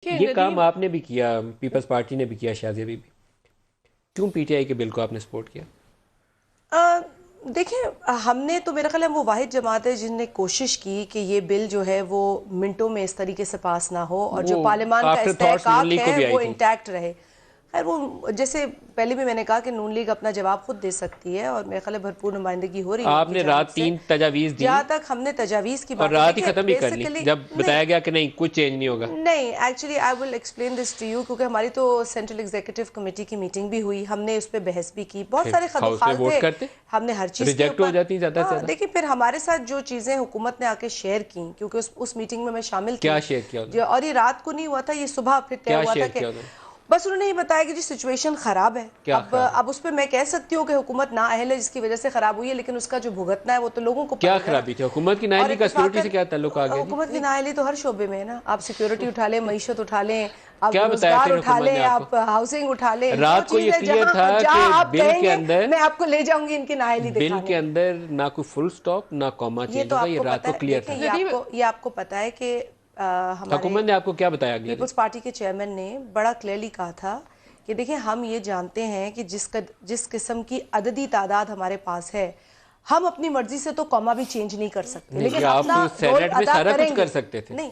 ये काम आपने भी किया, पीपल्स पार्टी ने भी किया, शाज़िया बीबी, क्यों पीटीआई के बिल को आपने सपोर्ट किया? अ, देखिए, हमने तो मेरा ख्याल है वो वाहिद जमात है जिनने कोशिश की कि ये बिल जो है वो मिनटों में इस तरीके से पास ना हो और जो वो पार्लियामान का आफ्टर थॉट्स नून इस्तेहकाक लीग को है भी आई वो थी। इंटैक्ट रहे। खैर, वो जैसे पहले भी मैंने कहा कि नून लीग अपना जवाब खुद दे सकती है और मेरे ख्याल है भरपूर नुमाइंदगी हो रही है उनकी आपने जानिब रात से। 3 तजावीज़ दी जहाँ तक हमने तजावीज़ की और बात है, रात ही देखिए ख़त्म ही कर ली बेसिकली जब नहीं, बताया गया कि नहीं कुछ चेंज नहीं होगा। नहीं, actually I will explain this to you, क्योंकि हमारी तो सेंट्रल एग्जीक्यूटिव कमेटी की मीटिंग भी हुई, हमने उस पर बहस भी की, बहुत फिर सारे हाउस में खदोखाल वोट थे, करते, हमने हर चीज़ के रिजेक्ट हो ऊपर। जाती ज़्यादा से हाँ, ज़्यादा। देखिए, फिर हमारे साथ जो चीज़ें हुकूमत ने आके शेयर की, क्योंकि उस मीटिंग में मैं शामिल क्या थी, शेयर किया जो उन्होंने? और ये रात को नहीं हुआ था, ये सुबह फिर तय क्या हुआ था शेयर कि किया उन्होंने? बस उन्होंने ये बताया कि जी सिचुएशन ख़राब है। क्या खराब है? अब उस पर मैं कह सकती हूँ कि हुकूमत ना अहल है जिसकी वजह से ख़राब हुई है, लेकिन उसका जो भुगतना है वो तो लोगों को क्या पड़ेगा ना। खराबी थी? हुकूमत की और नाअहली का सिक्योरिटी से इत्तेफाकन क्या ताल्लुक आ गया जी? हुकूमत की नाअहली तो हर शोबे में है ना। आप सिक्योरिटी उठा लें, मईशत उठा लें, आप क्या बताया रोजगार फिर उठा हुकूमत ने लें, आपको? आप हाउसिंग उठा लें, जो रात को ये चीज़ है क्लियर था जहां जहां कि आप बिल के कहेंगे अंदर, मैं आपको ले जाऊंगी इनकी नाअहली बिल के दिखाने। अंदर ना कोई फुल स्टॉप ना कॉमा ये चेंज तो होगा, ये आपको रात पता को है, क्लियर देखें, था। ये आपको पता है कि हमारे हुकूमत ने आपको क्या बताया अगले दिन? पीपल्स पार्टी के चेयरमैन ने बड़ा क्लियरली कहा था कि देखिए, हम ये जानते हैं कि जिस किस्म की अददी तादाद हमारे पास है, हम अपनी मर्जी से तो कॉमा भी चेंज नहीं कर सकते, नहीं, लेकिन आप अपना रोल सेनेट में अदा सारा कुछ कर करेंगे। सकते थे। नहीं,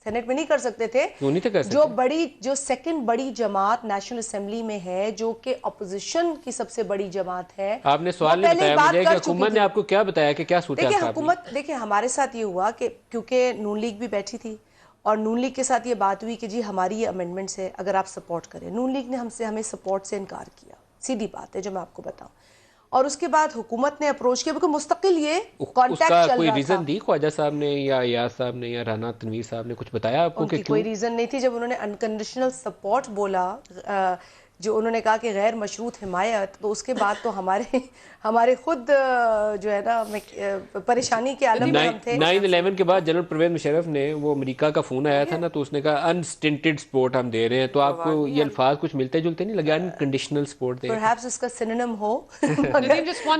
सेनेट में नहीं कर सकते थे। क्यों नहीं थे कर सकते? जो सेकंड बड़ी जमात नेशनल असेंबली में है, जो कि अपोजिशन की सबसे बड़ी जमात है, आपने वो सवाल नहीं पहले ही बताया बात मुझे कि कर चुकी हुकूमत ने थी। आपको क्या बताया कि क्या सूरत देखिए, था आपने? हुकूमत, देखिए, हमारे साथ ये हुआ कि क्योंकि नून लीग भी बैठी थी और नून लीग के साथ ये बात हुई कि जी हमारी ये अमेंडमेंट्स है, अगर आप सपोर्ट करें। नून लीग ने हमें सपोर्ट से इनकार किया, सीधी बात है जो मैं आपको बताऊं। और उसके बाद हुकूमत ने अप्रोच किया, बिल्कुल मुस्तकिल ये उसका कॉन्टैक्ट चल कोई रहा रीजन था। दी ख्वाजा साहब ने या याद साहब ने या राना तनवीर साहब ने कुछ बताया आपको कि उनकी कोई क्यों? रीज़न नहीं थी। जब उन्होंने अनकंडीशनल सपोर्ट बोला, जो उन्होंने कहा कि गैर मशरूत हिमायत, तो उसके बाद तो हमारे हमारे खुद जो है ना, परेशानी के आलम में हम थे। 9/11 के बाद जनरल परवेज मुशर्रफ ने, वो अमेरिका का फोन आया था ना, तो उसने कहा अनस्टिंटेड सपोर्ट हम दे रहे हैं, तो आपको ये अल्फाज कुछ मिलते जुलते नहीं लगे? अनकंडीशनल सपोर्ट दे रहे परहैप्स इसका सिनोनिम हो। Nadeem, just one